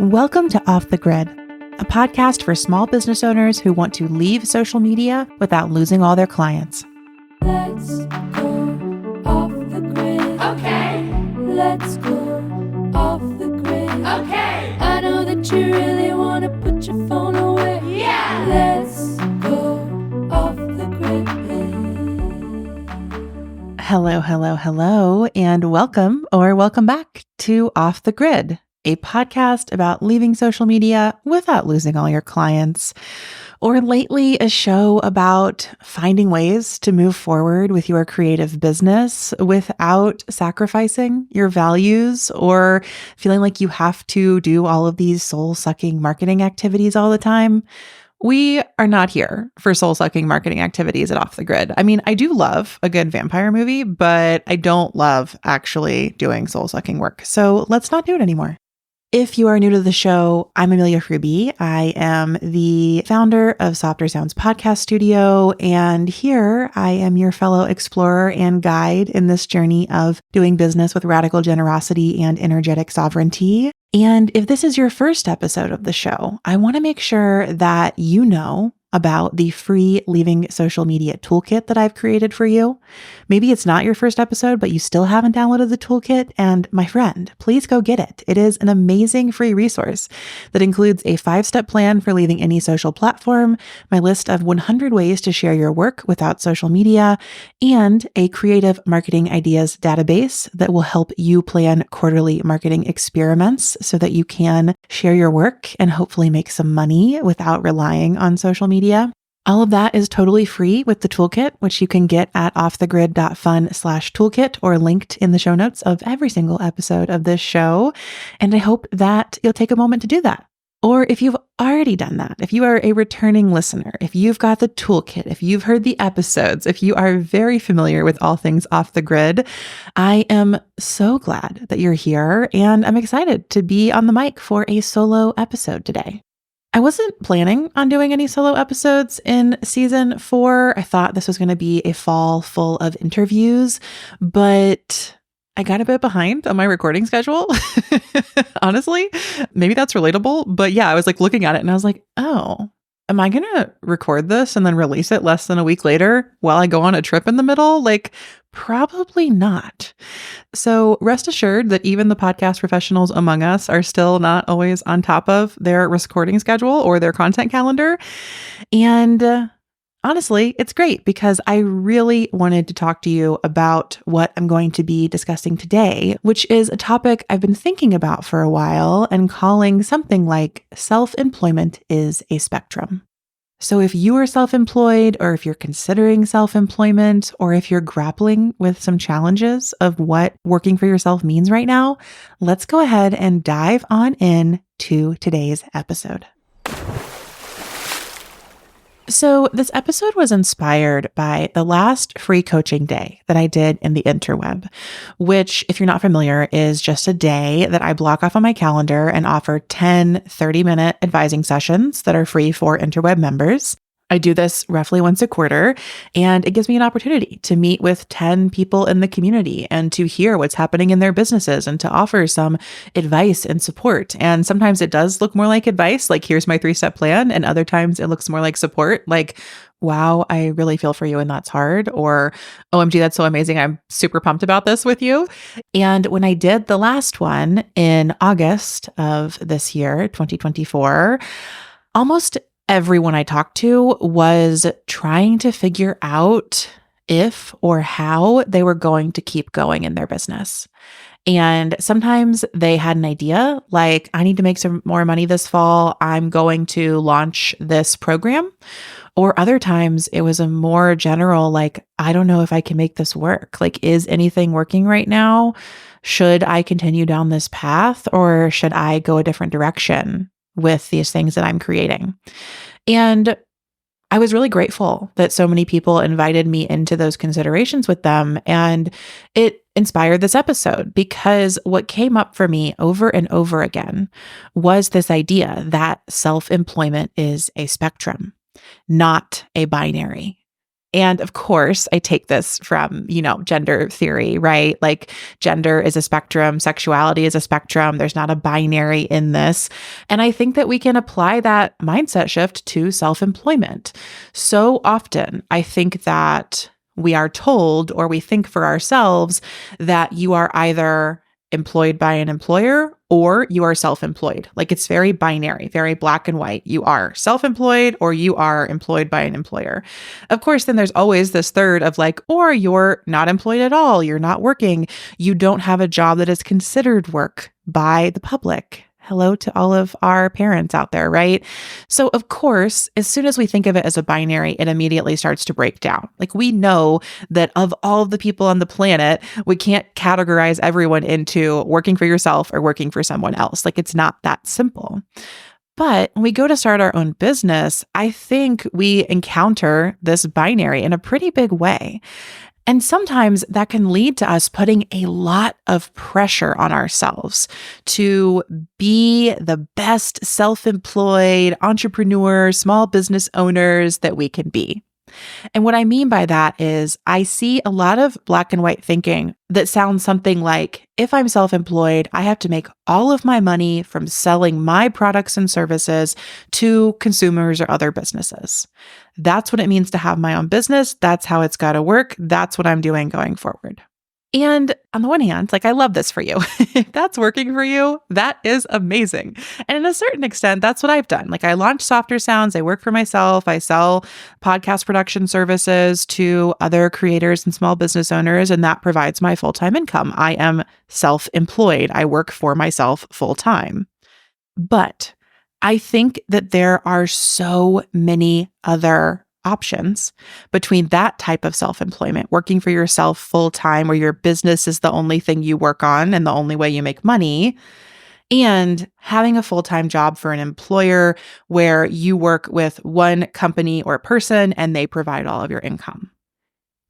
Welcome to Off the Grid, a podcast for small business owners who want to leave social media without losing all their clients. Let's go off the grid. Okay. Let's go off the grid. Okay. I know that you really want to put your phone away. Yeah. Let's go off the grid. Hello, and welcome back to Off the Grid, a podcast about leaving social media without losing all your clients. Or lately, a show about finding ways to move forward with your creative business without sacrificing your values or feeling like you have to do all of these soul-sucking marketing activities all the time. We are not here for soul-sucking marketing activities at Off the Grid. I mean, I do love a good vampire movie, but I don't love actually doing soul-sucking work. So let's not do it anymore. If you are new to the show, I'm Amelia Fruby. I am the founder of Softer Sounds Podcast Studio, and here I am your fellow explorer and guide in this journey of doing business with radical generosity and energetic sovereignty. And if this is your first episode of the show, I want to make sure that you know about the free Leaving Social Media Toolkit that I've created for you. Maybe it's not your first episode, but you still haven't downloaded the toolkit. And my friend, please go get it. It is an amazing free resource that includes a 5-step plan for leaving any social platform, my list of 100 ways to share your work without social media, and a creative marketing ideas database that will help you plan quarterly marketing experiments so that you can share your work and hopefully make some money without relying on social media. All of that is totally free with the toolkit, which you can get at offthegrid.fun/toolkit or linked in the show notes of every single episode of this show. And I hope that you'll take a moment to do that. Or if you've already done that, if you are a returning listener, if you've got the toolkit, if you've heard the episodes, if you are very familiar with all things Off the Grid, I am so glad that you're here and I'm excited to be on the mic for a solo episode today. I wasn't planning on doing any solo episodes in season 4. I thought this was going to be a fall full of interviews, but I got a bit behind on my recording schedule. Honestly, maybe that's relatable, but yeah, I was like looking at it and I was like, oh, am I going to record this and then release it less than a week later while I go on a trip in the middle? Like, probably not. So rest assured that even the podcast professionals among us are still not always on top of their recording schedule or their content calendar. And honestly, it's great because I really wanted to talk to you about what I'm going to be discussing today, which is a topic I've been thinking about for a while and calling something like self-employment is a spectrum. So if you are self-employed, or if you're considering self-employment, or if you're grappling with some challenges of what working for yourself means right now, let's go ahead and dive on in to today's episode. So this episode was inspired by the last free coaching day that I did in the interweb, which, if you're not familiar, is just a day that I block off on my calendar and offer 10 30-minute advising sessions that are free for interweb members. I do this roughly once a quarter, and it gives me an opportunity to meet with 10 people in the community and to hear what's happening in their businesses and to offer some advice and support. And sometimes it does look more like advice, like here's my 3-step plan. And other times it looks more like support, like, wow, I really feel for you and that's hard. Or, OMG, that's so amazing. I'm super pumped about this with you. And when I did the last one in August of this year, 2024, almost everyone I talked to was trying to figure out if or how they were going to keep going in their business. And sometimes they had an idea, like, I need to make some more money this fall. I'm going to launch this program. Or other times it was a more general, like, I don't know if I can make this work. Like, is anything working right now? Should I continue down this path, or should I go a different direction with these things that I'm creating? And I was really grateful that so many people invited me into those considerations with them. And it inspired this episode because what came up for me over and over again was this idea that self-employment is a spectrum, not a binary. And of course, I take this from, gender theory, right? Like gender is a spectrum, sexuality is a spectrum. There's not a binary in this. And I think that we can apply that mindset shift to self-employment. So often, I think that we are told or we think for ourselves that you are either employed by an employer or you are self-employed. Like it's very binary, very black and white. You are self-employed or you are employed by an employer. Of course, then there's always this third of like, or you're not employed at all. You're not working. You don't have a job that is considered work by the public. Hello to all of our parents out there, right? So, of course, as soon as we think of it as a binary, it immediately starts to break down. Like we know that of all of the people on the planet, we can't categorize everyone into working for yourself or working for someone else. Like it's not that simple. But when we go to start our own business, I think we encounter this binary in a pretty big way. And sometimes that can lead to us putting a lot of pressure on ourselves to be the best self-employed entrepreneur, small business owners that we can be. And what I mean by that is I see a lot of black and white thinking that sounds something like, if I'm self-employed, I have to make all of my money from selling my products and services to consumers or other businesses. That's what it means to have my own business. That's how it's got to work. That's what I'm doing going forward. And on the one hand, like I love this for you. If that's working for you, that is amazing. And in a certain extent, that's what I've done. Like I launched Softer Sounds. I work for myself. I sell podcast production services to other creators and small business owners, and that provides my full-time income. I am self-employed. I work for myself full-time. But I think that there are so many other options between that type of self-employment, working for yourself full-time where your business is the only thing you work on and the only way you make money, and having a full-time job for an employer where you work with one company or person and they provide all of your income.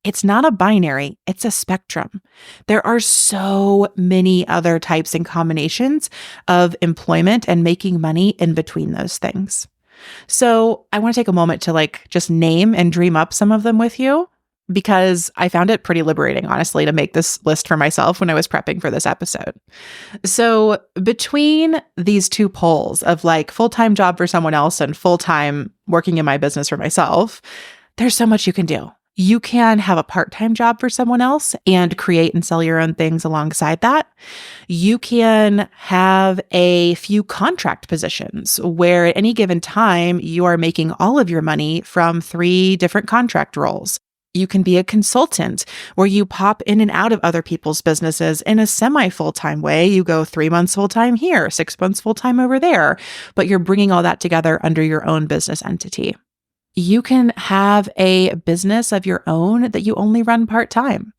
It's not a binary, it's a spectrum. There are so many other types and combinations of employment and making money in between those things. So I want to take a moment to just name and dream up some of them with you, because I found it pretty liberating, honestly, to make this list for myself when I was prepping for this episode. So between these two poles of full-time job for someone else and full-time working in my business for myself, there's so much you can do. You can have a part-time job for someone else and create and sell your own things alongside that. You can have a few contract positions where at any given time, you are making all of your money from 3 different contract roles. You can be a consultant where you pop in and out of other people's businesses in a semi-full-time way. You go 3 months full-time here, 6 months full-time over there, but you're bringing all that together under your own business entity. You can have a business of your own that you only run part-time.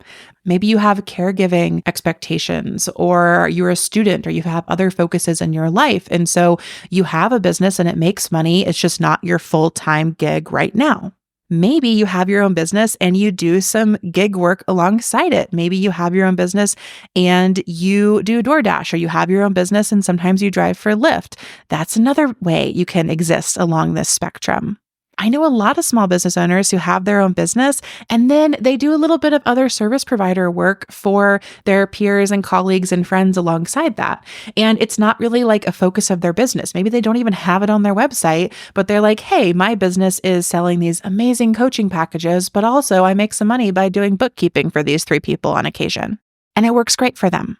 Maybe you have caregiving expectations, or you're a student, or you have other focuses in your life. And so you have a business and it makes money. It's just not your full-time gig right now. Maybe you have your own business and you do some gig work alongside it. Maybe you have your own business and you do DoorDash, or you have your own business and sometimes you drive for Lyft. That's another way you can exist along this spectrum. I know a lot of small business owners who have their own business and then they do a little bit of other service provider work for their peers and colleagues and friends alongside that. And it's not really a focus of their business. Maybe they don't even have it on their website, but they're like, hey, my business is selling these amazing coaching packages, but also I make some money by doing bookkeeping for these 3 people on occasion. And it works great for them.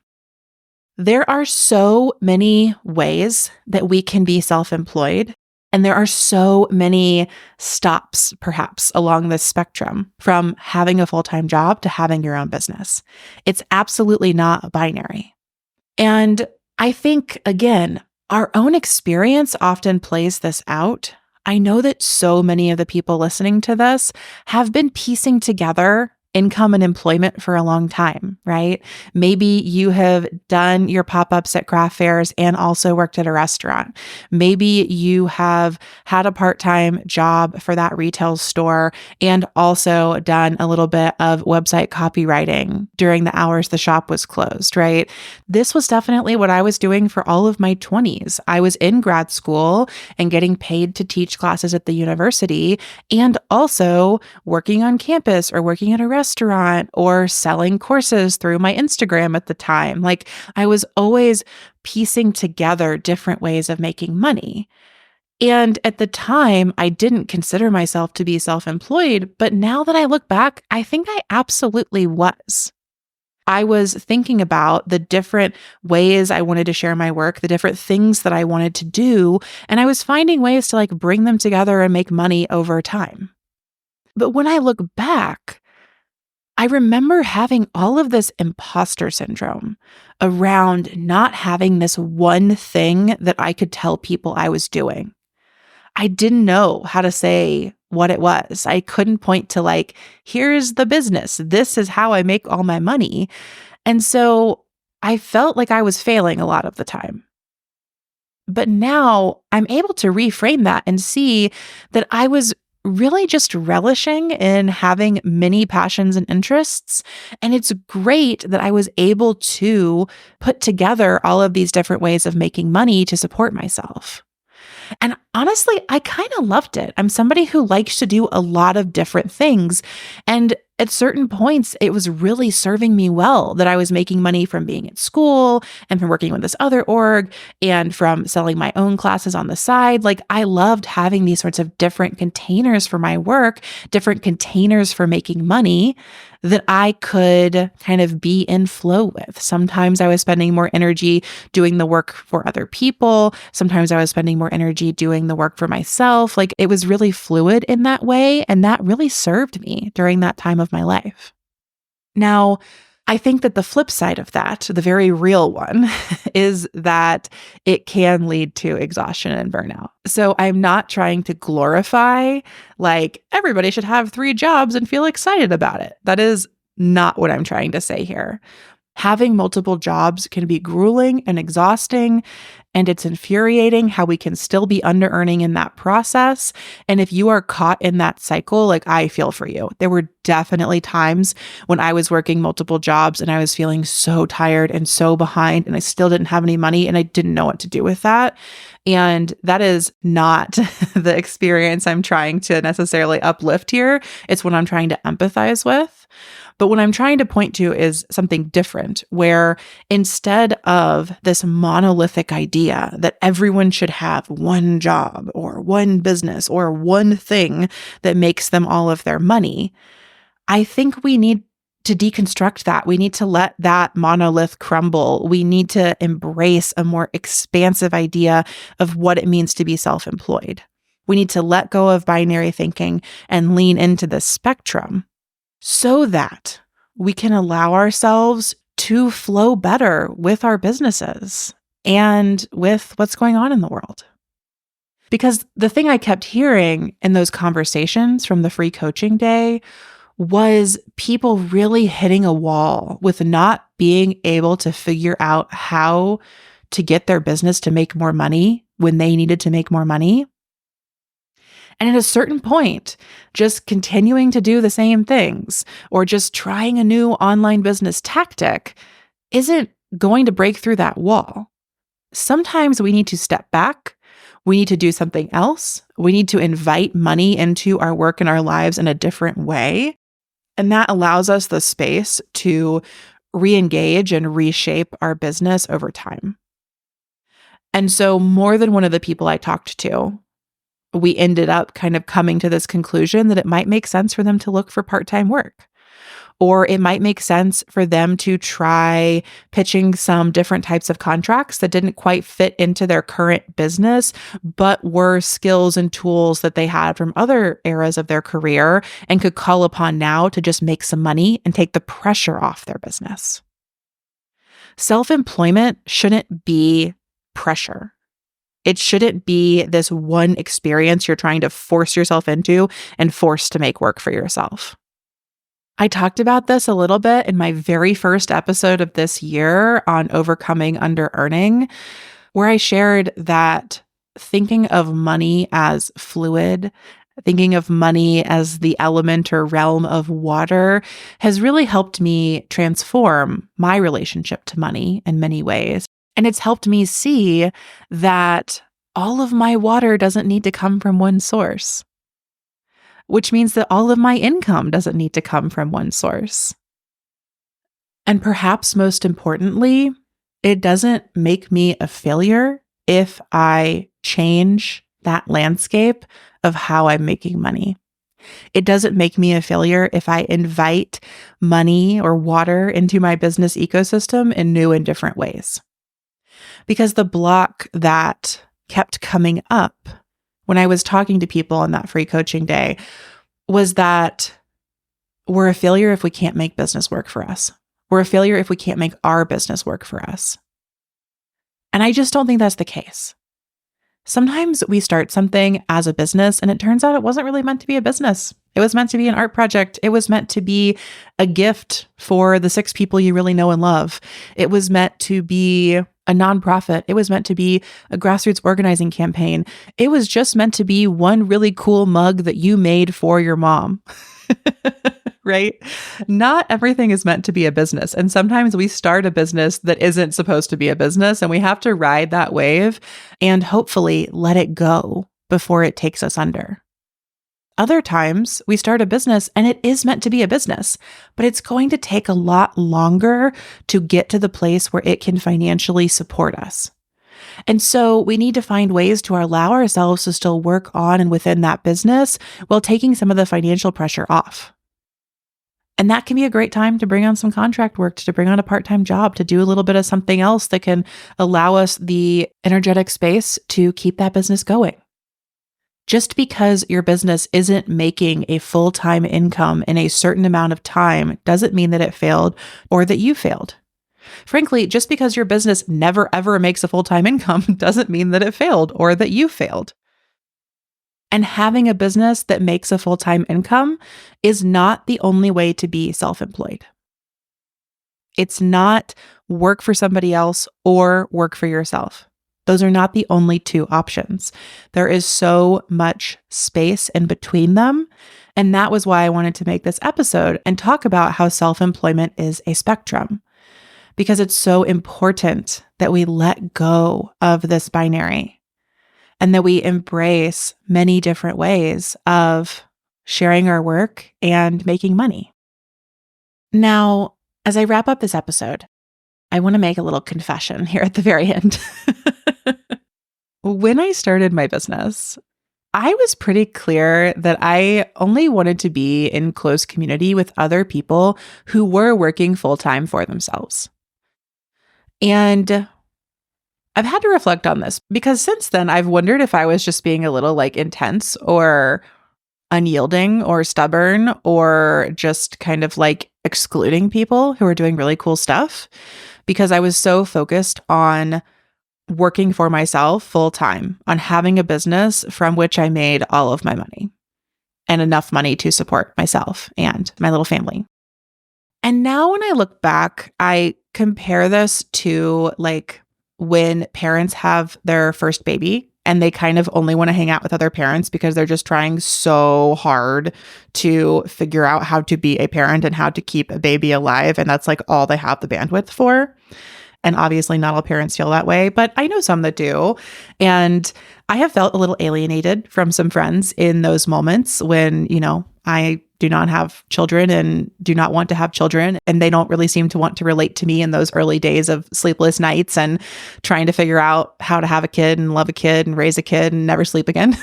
There are so many ways that we can be self-employed. And there are so many stops, perhaps, along this spectrum from having a full-time job to having your own business. It's absolutely not binary. And I think, again, our own experience often plays this out. I know that so many of the people listening to this have been piecing together income and employment for a long time, right? Maybe you have done your pop-ups at craft fairs and also worked at a restaurant. Maybe you have had a part-time job for that retail store and also done a little bit of website copywriting during the hours the shop was closed, right? This was definitely what I was doing for all of my 20s. I was in grad school and getting paid to teach classes at the university and also working on campus or working at a restaurant or selling courses through my Instagram at the time. Like I was always piecing together different ways of making money. And at the time, I didn't consider myself to be self-employed, but now that I look back, I think I absolutely was. I was thinking about the different ways I wanted to share my work, the different things that I wanted to do, and I was finding ways to bring them together and make money over time. But when I look back, I remember having all of this imposter syndrome around not having this one thing that I could tell people I was doing. I didn't know how to say what it was. I couldn't point to here's the business. This is how I make all my money. And so I felt like I was failing a lot of the time. But now I'm able to reframe that and see that I was really just relishing in having many passions and interests. And it's great that I was able to put together all of these different ways of making money to support myself. And honestly, I kind of loved it. I'm somebody who likes to do a lot of different things. And at certain points, it was really serving me well that I was making money from being at school and from working with this other org and from selling my own classes on the side. I loved having these sorts of different containers for my work, different containers for making money that I could kind of be in flow with. Sometimes I was spending more energy doing the work for other people. Sometimes I was spending more energy doing the work for myself. It was really fluid in that way. And that really served me during that time of my life. Now, I think that the flip side of that, the very real one, is that it can lead to exhaustion and burnout. So I'm not trying to glorify, everybody should have 3 jobs and feel excited about it. That is not what I'm trying to say here. Having multiple jobs can be grueling and exhausting, and it's infuriating how we can still be under-earning in that process. And if you are caught in that cycle, I feel for you. There were definitely times when I was working multiple jobs and I was feeling so tired and so behind, and I still didn't have any money and I didn't know what to do with that. And that is not the experience I'm trying to necessarily uplift here. It's what I'm trying to empathize with. But what I'm trying to point to is something different, where instead of this monolithic idea that everyone should have one job or one business or one thing that makes them all of their money, I think we need to deconstruct that. We need to let that monolith crumble. We need to embrace a more expansive idea of what it means to be self-employed. We need to let go of binary thinking and lean into the spectrum, so that we can allow ourselves to flow better with our businesses and with what's going on in the world. Because the thing I kept hearing in those conversations from the free coaching day was people really hitting a wall with not being able to figure out how to get their business to make more money when they needed to make more money. And at a certain point, just continuing to do the same things or just trying a new online business tactic isn't going to break through that wall. Sometimes we need to step back. We need to do something else. We need to invite money into our work and our lives in a different way. And that allows us the space to re-engage and reshape our business over time. And so more than one of the people I talked to, we ended up kind of coming to this conclusion that it might make sense for them to look for part-time work, or it might make sense for them to try pitching some different types of contracts that didn't quite fit into their current business, but were skills and tools that they had from other eras of their career and could call upon now to just make some money and take the pressure off their business. Self-employment shouldn't be pressure. It shouldn't be this one experience you're trying to force yourself into and force to make work for yourself. I talked about this a little bit in my very first episode of this year on overcoming under-earning, where I shared that thinking of money as fluid, thinking of money as the element or realm of water has really helped me transform my relationship to money in many ways. And it's helped me see that all of my water doesn't need to come from one source, which means that all of my income doesn't need to come from one source. And perhaps most importantly, it doesn't make me a failure if I change that landscape of how I'm making money. It doesn't make me a failure if I invite money or water into my business ecosystem in new and different ways. Because the block that kept coming up when I was talking to people on that free coaching day was that we're a failure if we can't make business work for us. We're a failure if we can't make our business work for us. And I just don't think that's the case. Sometimes we start something as a business and it turns out it wasn't really meant to be a business. It was meant to be an art project. It was meant to be a gift for the 6 people you really know and love. It was meant to be a nonprofit. It was meant to be a grassroots organizing campaign. It was just meant to be one really cool mug that you made for your mom. Right? Not everything is meant to be a business. And sometimes we start a business that isn't supposed to be a business, and we have to ride that wave and hopefully let it go before it takes us under. Other times we start a business and it is meant to be a business, but it's going to take a lot longer to get to the place where it can financially support us. And so we need to find ways to allow ourselves to still work on and within that business while taking some of the financial pressure off. And that can be a great time to bring on some contract work, to bring on a part-time job, to do a little bit of something else that can allow us the energetic space to keep that business going. Just because your business isn't making a full-time income in a certain amount of time doesn't mean that it failed or that you failed. Frankly, just because your business never ever makes a full-time income doesn't mean that it failed or that you failed. And having a business that makes a full-time income is not the only way to be self-employed. It's not work for somebody else or work for yourself. Those are not the only 2 options. There is so much space in between them. And that was why I wanted to make this episode and talk about how self-employment is a spectrum, because it's so important that we let go of this binary and that we embrace many different ways of sharing our work and making money. Now, as I wrap up this episode, I want to make a little confession here at the very end. When I started my business, I was pretty clear that I only wanted to be in close community with other people who were working full-time for themselves. And I've had to reflect on this because since then I've wondered if I was just being a little intense or unyielding or stubborn or just kind of excluding people who are doing really cool stuff because I was so focused on working for myself full time, on having a business from which I made all of my money and enough money to support myself and my little family. And now when I look back, I compare this to when parents have their first baby and they kind of only want to hang out with other parents because they're just trying so hard to figure out how to be a parent and how to keep a baby alive. And that's all they have the bandwidth for. And obviously not all parents feel that way, but I know some that do. And I have felt a little alienated from some friends in those moments when, I do not have children and do not want to have children. And they don't really seem to want to relate to me in those early days of sleepless nights and trying to figure out how to have a kid and love a kid and raise a kid and never sleep again.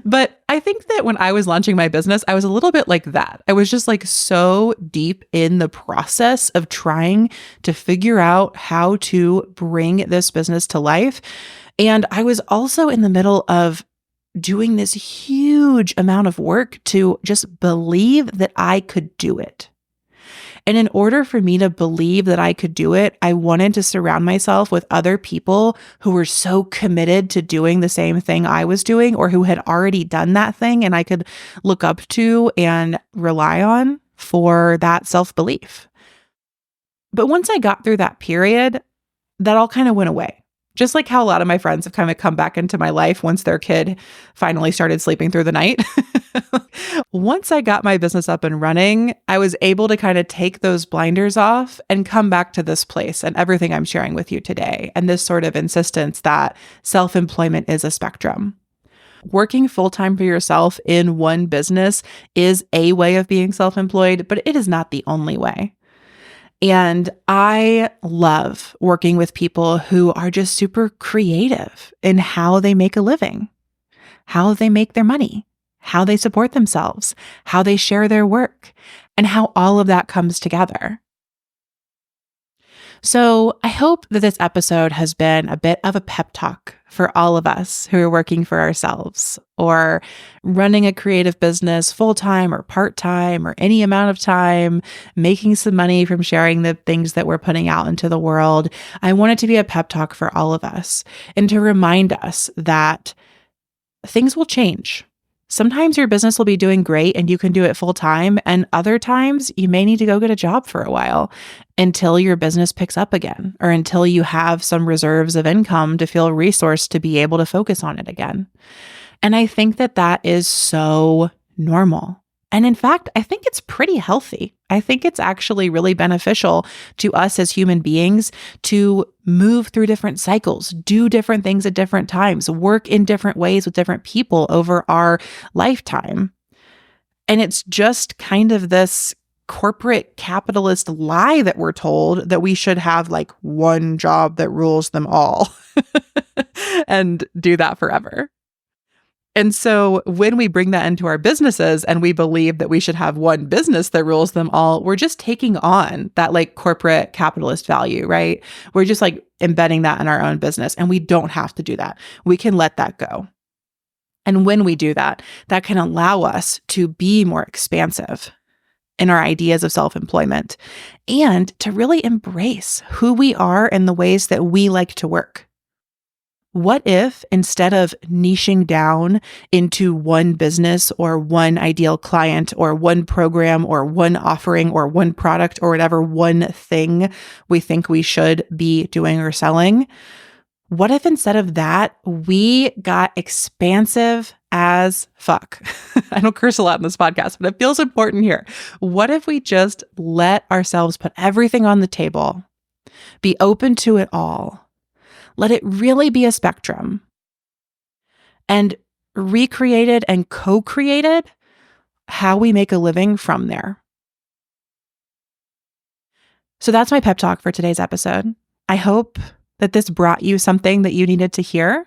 But I think that when I was launching my business, I was a little bit like that. I was just so deep in the process of trying to figure out how to bring this business to life. And I was also in the middle of doing this huge amount of work to just believe that I could do it. And in order for me to believe that I could do it, I wanted to surround myself with other people who were so committed to doing the same thing I was doing or who had already done that thing and I could look up to and rely on for that self-belief. But once I got through that period, that all kind of went away. Just like how a lot of my friends have kind of come back into my life once their kid finally started sleeping through the night. Once I got my business up and running, I was able to kind of take those blinders off and come back to this place and everything I'm sharing with you today. And this sort of insistence that self-employment is a spectrum. Working full-time for yourself in one business is a way of being self-employed, but it is not the only way. And I love working with people who are just super creative in how they make a living, how they make their money, how they support themselves, how they share their work, and how all of that comes together. So I hope that this episode has been a bit of a pep talk for all of us who are working for ourselves or running a creative business full-time or part-time or any amount of time, making some money from sharing the things that we're putting out into the world. I want it to be a pep talk for all of us and to remind us that things will change. Sometimes your business will be doing great and you can do it full time. And other times you may need to go get a job for a while until your business picks up again or until you have some reserves of income to feel resourced to be able to focus on it again. And I think that that is so normal. And in fact, I think it's pretty healthy. I think it's actually really beneficial to us as human beings to move through different cycles, do different things at different times, work in different ways with different people over our lifetime. And it's just kind of this corporate capitalist lie that we're told that we should have like one job that rules them all and do that forever. And so when we bring that into our businesses and we believe that we should have one business that rules them all, we're just taking on that like corporate capitalist value, right? We're just like embedding that in our own business and we don't have to do that. We can let that go. And when we do that, that can allow us to be more expansive in our ideas of self-employment and to really embrace who we are and the ways that we like to work. What if instead of niching down into one business or one ideal client or one program or one offering or one product or whatever one thing we think we should be doing or selling, what if instead of that, we got expansive as fuck? I don't curse a lot in this podcast, but it feels important here. What if we just let ourselves put everything on the table, be open to it all, let it really be a spectrum, and recreated and co-created how we make a living from there? So that's my pep talk for today's episode. I hope that this brought you something that you needed to hear.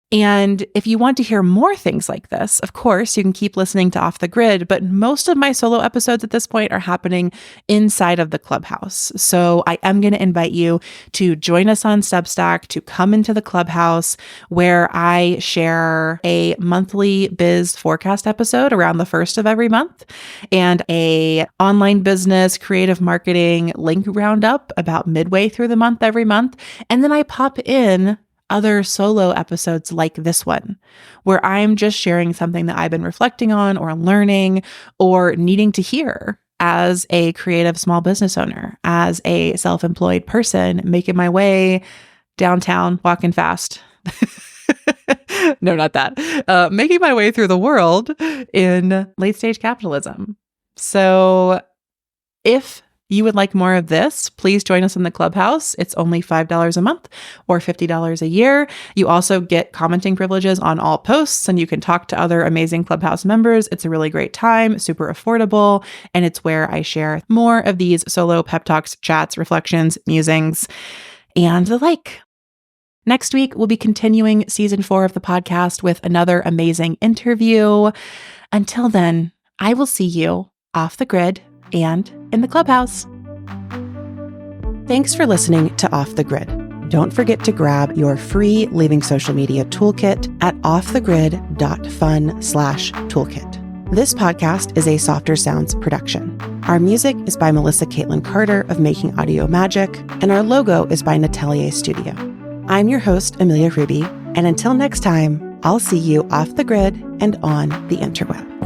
And if you want to hear more things like this, of course, you can keep listening to Off the Grid, but most of my solo episodes at this point are happening inside of the Clubhouse. So I am going to invite you to join us on Substack, to come into the Clubhouse where I share a monthly biz forecast episode around the first of every month and a online business creative marketing link roundup about midway through the month every month. And then I pop in other solo episodes like this one, where I'm just sharing something that I've been reflecting on or learning or needing to hear as a creative small business owner, as a self-employed person, making my way downtown, walking fast. No, not that. Making my way through the world in late stage capitalism. So if you would like more of this, please join us in the Clubhouse. It's only $5 a month or $50 a year. You also get commenting privileges on all posts and you can talk to other amazing Clubhouse members. It's a really great time, super affordable, and it's where I share more of these solo pep talks, chats, reflections, musings, and the like. Next week, we'll be continuing season 4 of the podcast with another amazing interview. Until then, I will see you off the grid and in the Clubhouse. Thanks for listening to Off the Grid. Don't forget to grab your free Leaving Social Media toolkit at offthegrid.fun/toolkit. This podcast is a Softer Sounds production. Our music is by Melissa Caitlin Carter of Making Audio Magic, and our logo is by Natelier Studio. I'm your host, Amelia Ruby, and until next time, I'll see you off the grid and on the interweb.